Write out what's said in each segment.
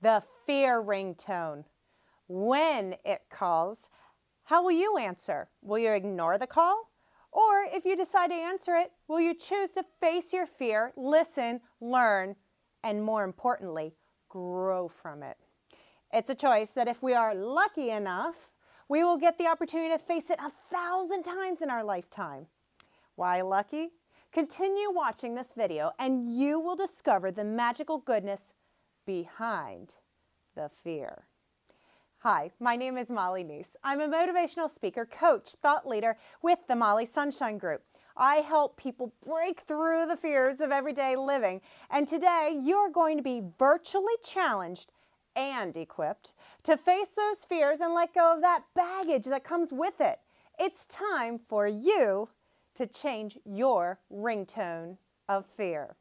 the fear ringtone. When it calls, how will you answer? Will you ignore the call? Or if you decide to answer it, will you choose to face your fear, listen, learn, and more importantly, grow from it? It's a choice that if we are lucky enough, we will get the opportunity to face it 1,000 times in our lifetime. Why lucky? Continue watching this video and you will discover the magical goodness behind the fear. Hi, my name is Nece. I'm a motivational speaker, coach, thought leader with the Molly Sunshine Group. I help people break through the fears of everyday living. And today you're going to be virtually challenged and equipped to face those fears and let go of that baggage that comes with it. It's time for you to change your ringtone of fear.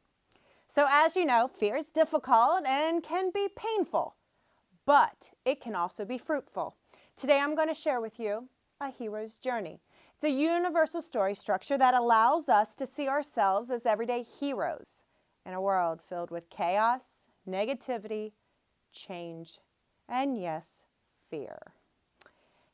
So as you know, fear is difficult and can be painful, but it can also be fruitful. Today I'm going to share with you a hero's journey. It's a universal story structure that allows us to see ourselves as everyday heroes in a world filled with chaos, negativity, change, and yes, fear.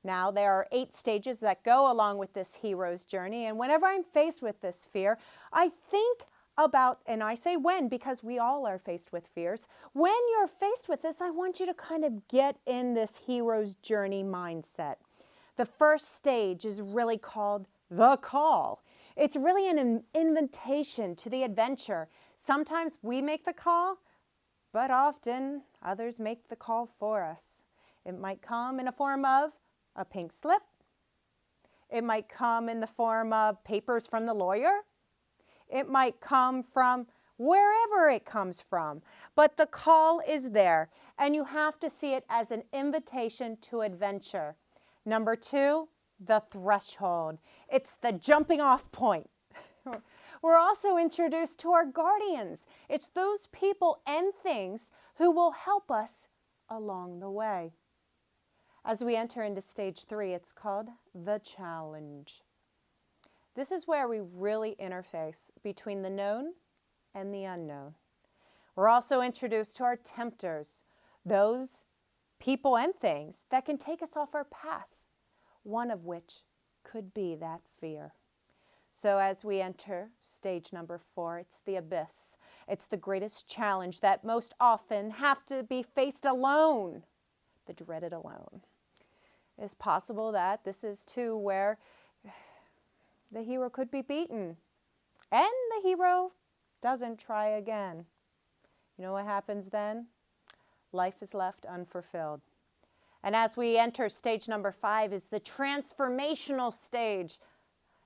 Now, there are 8 stages that go along with this hero's journey, and whenever I'm faced with this fear, I think about, and I say when because we all are faced with fears, when you're faced with this, I want you to kind of get in this hero's journey mindset. The first stage is really called the call. It's really an invitation to the adventure. Sometimes we make the call, but often others make the call for us. It might come in a form of a pink slip. It might come in the form of papers from the lawyer. It might come from wherever it comes from. But the call is there, and you have to see it as an invitation to adventure. Number 2, the threshold. It's the jumping off point. We're also introduced to our guardians. It's those people and things who will help us along the way. As we enter into stage 3, it's called the challenge. This is where we really interface between the known and the unknown. We're also introduced to our tempters, those people and things that can take us off our path, one of which could be that fear. So as we enter stage number 4, it's the abyss. It's the greatest challenge that most often have to be faced alone, the dreaded alone. It's possible that this is too where the hero could be beaten and the hero doesn't try again. You know what happens then? Life is left unfulfilled. And as we enter stage number 5 is the transformational stage.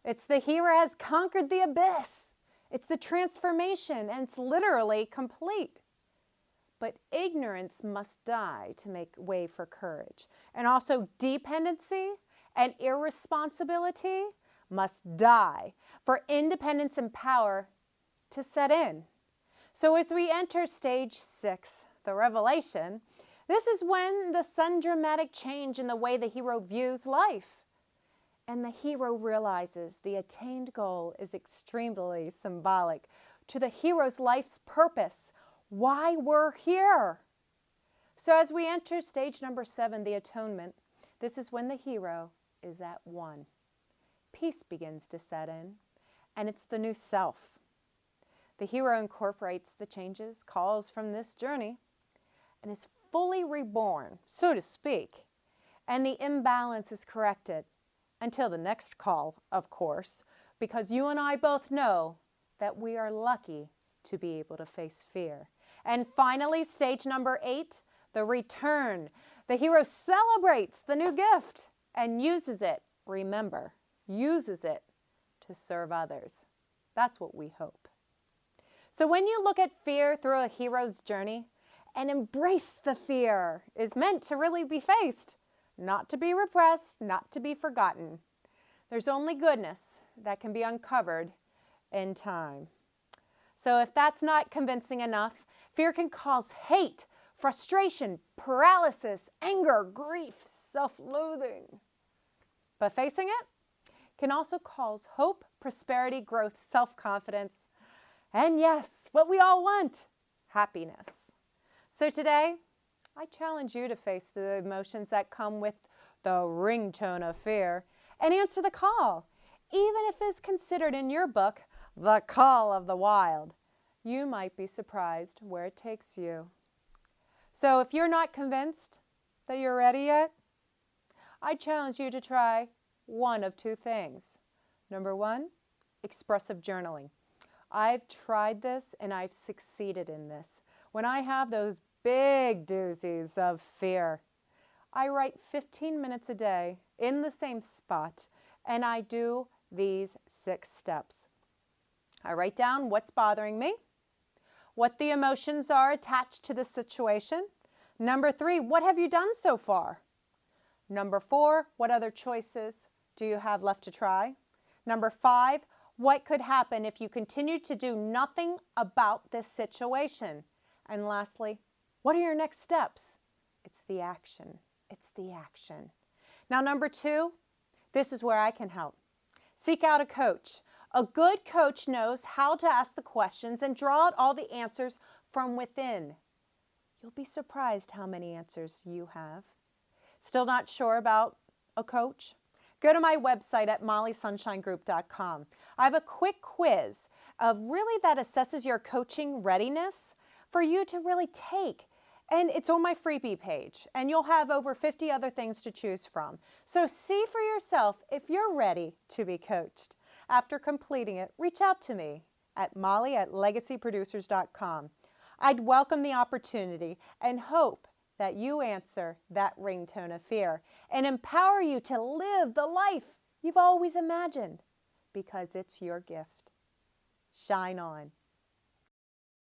It's the hero has conquered the abyss. It's the transformation, and it's literally complete. But ignorance must die to make way for courage. And also dependency and irresponsibility must die for independence and power to set in. So as we enter stage 6, the revelation, this is when the sudden dramatic change in the way the hero views life. And the hero realizes the attained goal is extremely symbolic to the hero's life's purpose, why we're here. So as we enter stage number 7, the atonement, this is when the hero is at 1. Peace begins to set in, and it's the new self. The hero incorporates the changes, calls from this journey, and is fully reborn, so to speak, and the imbalance is corrected. Until the next call, of course, because you and I both know that we are lucky to be able to face fear. And finally, stage number 8, the return. The hero celebrates the new gift and uses it, remember, uses it to serve others. That's what we hope. So when you look at fear through a hero's journey, and embrace the fear is meant to really be faced. Not to be repressed, not to be forgotten. There's only goodness that can be uncovered in time. So if that's not convincing enough, fear can cause hate, frustration, paralysis, anger, grief, self-loathing. But facing it can also cause hope, prosperity, growth, self-confidence, and yes, what we all want, happiness. So today, I challenge you to face the emotions that come with the ringtone of fear and answer the call, even if it's considered in your book the call of the wild. You might be surprised where it takes you. So if you're not convinced that you're ready yet, I challenge you to try one of two things. Number one, expressive journaling. I've tried this and I've succeeded in this. When I have those big doozies of fear, I write 15 minutes a day in the same spot, and I do these 6 steps. I write down what's bothering me, what the emotions are attached to the situation. Number 3, what have you done so far? Number 4, what other choices do you have left to try? Number 5, what could happen if you continue to do nothing about this situation? And lastly, what are your next steps? It's the action. It's the action. Now, number 2, this is where I can help. Seek out a coach. A good coach knows how to ask the questions and draw out all the answers from within. You'll be surprised how many answers you have. Still not sure about a coach? Go to my website at mollysunshinegroup.com. I have a quick quiz of really that assesses your coaching readiness for you to really take. And it's on my freebie page, and you'll have over 50 other things to choose from. So see for yourself if you're ready to be coached. After completing it, reach out to me at molly@legacyproducers.com. I'd welcome the opportunity and hope that you answer that ringtone of fear and empower you to live the life you've always imagined, because it's your gift. Shine on.